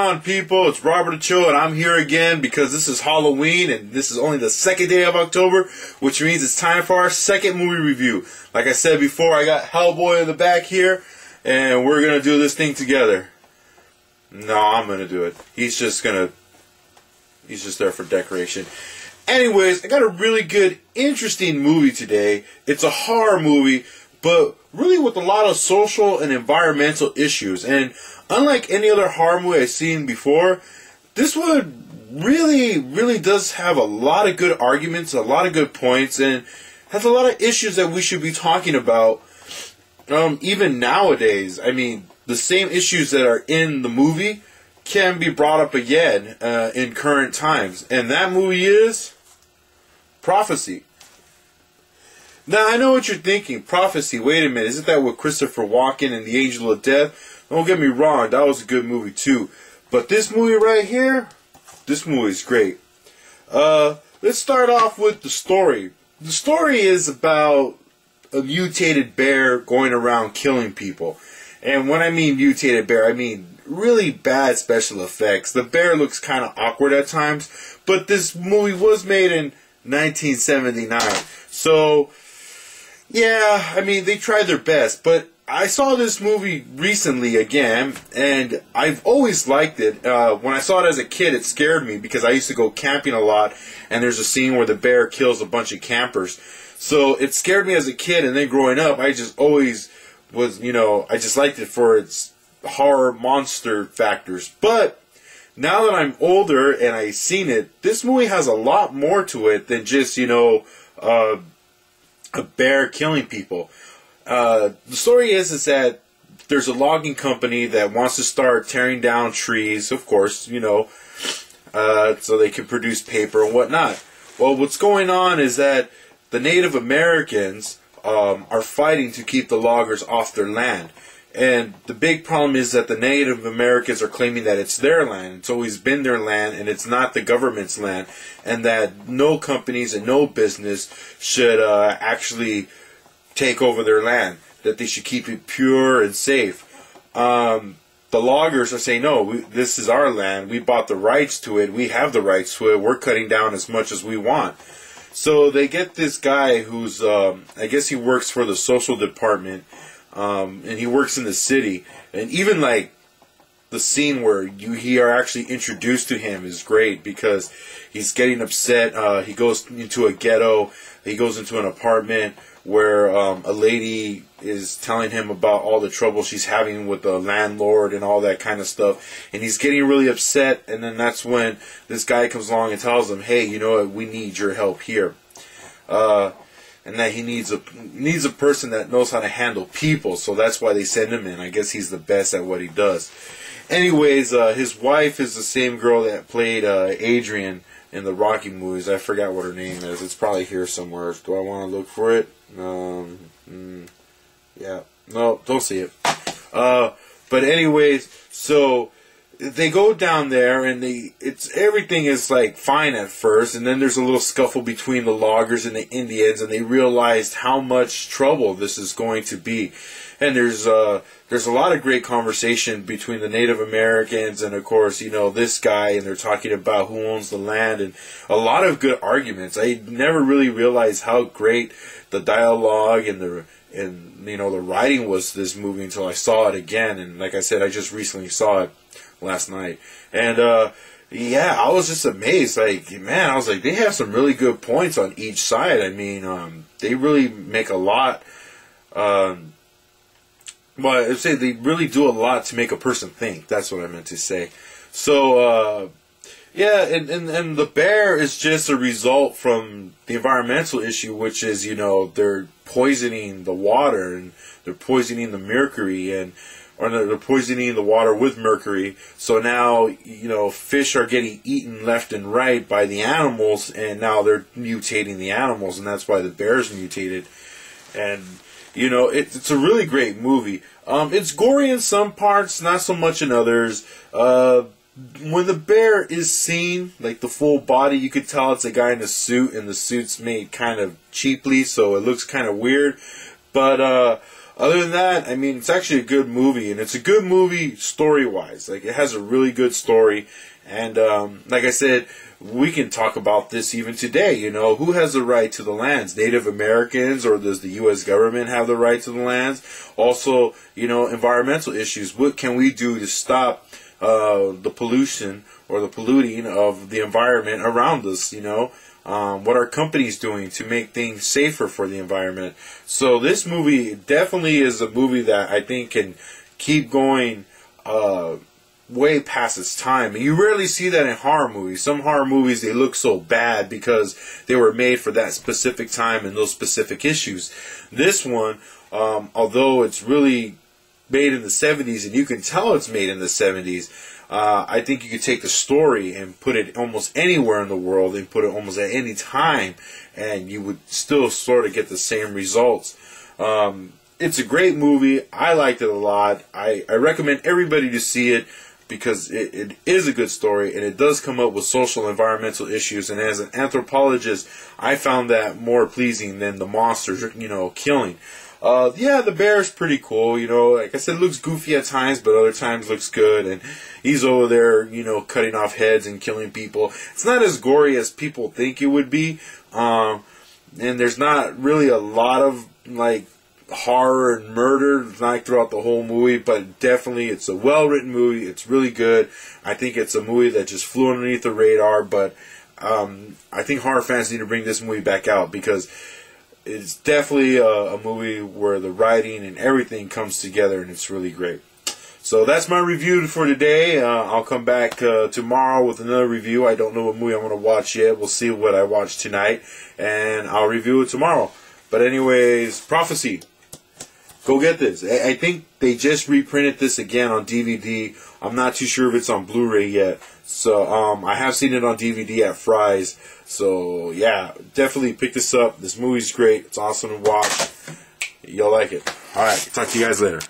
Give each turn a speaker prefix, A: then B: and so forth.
A: on, people? It's Robert Ochoa, and I'm here again because this is Halloween, and this is only the second day of October, which means it's time for our second movie review. Like I said before, I got Hellboy in the back here, and we're going to do this thing together. No, I'm going to do it. He's just there for decoration. Anyways, I got a really good, interesting movie today. It's a horror movie, but really with a lot of social and environmental issues. And unlike any other horror movie I've seen before, this one really does have a lot of good arguments, a lot of good points, and has a lot of issues that we should be talking about even nowadays. I mean, the same issues that are in the movie can be brought up again in current times. And that movie is Prophecy. Now, I know what you're thinking. Prophecy, wait a minute. Isn't that with Christopher Walken and the Angel of Death? Don't get me wrong, that was a good movie too. But this movie right here, this movie is great. Let's start off with the story. The story is about a mutated bear going around killing people. And when I mean mutated bear, I mean really bad special effects. The bear looks kind of awkward at times, but this movie was made in 1979. So, yeah, I mean, they tried their best, but I saw this movie recently again, and I've always liked it. When I saw it as a kid, it scared me because I used to go camping a lot, and there's a scene where the bear kills a bunch of campers. So it scared me as a kid, and then growing up, I just always was, I just liked it for its horror monster factors. But now that I'm older and I've seen it, this movie has a lot more to it than just, a bear killing people. The story is that there's a logging company that wants to start tearing down trees, of course, so they can produce paper and whatnot. Well, what's going on is that the Native Americans are fighting to keep the loggers off their land. And the big problem is that the Native Americans are claiming that it's their land. It's always been their land, and it's not the government's land. And that no companies and no business should actually take over their land. That they should keep it pure and safe. The loggers are saying, no, this is our land. We bought the rights to it. We have the rights to it. We're cutting down as much as we want. So they get this guy who's, I guess he works for the social department. And he works in the city, and even like the scene where you are actually introduced to him is great because he's getting upset. He goes into a ghetto. He goes into an apartment where a lady is telling him about all the trouble she's having with the landlord and all that kind of stuff, and he's getting really upset. And then that's when this guy comes along and tells him, "Hey, you know what? We need your help here." And that he needs a person that knows how to handle people, so that's why they send him in. I guess he's the best at what he does. Anyways, his wife is the same girl that played Adrian in the Rocky movies. I forgot what her name is. It's probably here somewhere. Do I want to look for it? Yeah. No, don't see it. But anyways, so they go down there, and everything is like fine at first, and then there's a little scuffle between the loggers and the Indians, and they realized how much trouble this is going to be. And there's a lot of great conversation between the Native Americans and, of course, this guy, and they're talking about who owns the land, and a lot of good arguments. I never really realized how great the dialogue and the writing was to this movie until I saw it again. And like I said, I just recently saw it last night, and yeah, I was just amazed. Like, man, I was like, they have some really good points on each side. I mean, they really make a lot. Well, I'd say they really do a lot to make a person think. That's what I meant to say. So, yeah, and the bear is just a result from the environmental issue, which is, they're poisoning the water, and they're poisoning the mercury, or they're poisoning the water with mercury. So now, fish are getting eaten left and right by the animals, and now they're mutating the animals, and that's why the bear's mutated. And, it's a really great movie. It's gory in some parts, not so much in others. When the bear is seen, like the full body, you could tell it's a guy in a suit, and the suit's made kind of cheaply, so it looks kind of weird. But Other than that, I mean, it's actually a good movie, and it's a good movie story-wise. Like, it has a really good story, and like I said, we can talk about this even today. You know, who has the right to the lands? Native Americans, or does the U.S. government have the right to the lands? Also, you know, environmental issues. What can we do to stop the pollution or the polluting of the environment around us? You know, what are companies doing to make things safer for the environment? So this movie definitely is a movie that I think can keep going way past its time. And you rarely see that in horror movies. Some horror movies, they look so bad because they were made for that specific time and those specific issues. This one, although it's really made in the 70s, and you can tell it's made in the 70s, I think you could take the story and put it almost anywhere in the world and put it almost at any time, and you would still sort of get the same results. It's a great movie. I liked it a lot. I recommend everybody to see it because it is a good story, and it does come up with social and environmental issues. And as an anthropologist, I found that more pleasing than the monsters, you know, killing. Yeah, the bear is pretty cool, you know, like I said, it looks goofy at times, but other times looks good, and he's over there, you know, cutting off heads and killing people. It's not as gory as people think it would be, and there's not really a lot of, like, horror and murder, like, throughout the whole movie, but definitely it's a well-written movie. It's really good. I think it's a movie that just flew underneath the radar, but I think horror fans need to bring this movie back out because it's definitely a movie where the writing and everything comes together, and it's really great. So that's my review for today. I'll come back tomorrow with another review. I don't know what movie I'm going to watch yet. We'll see what I watch tonight, and I'll review it tomorrow. But anyways, Prophecy. Go get this. I think they just reprinted this again on DVD. I'm not too sure if it's on Blu-ray yet. So I have seen it on DVD at Fry's. So yeah, definitely pick this up. This movie's great. It's awesome to watch. You'll like it. Alright, talk to you guys later.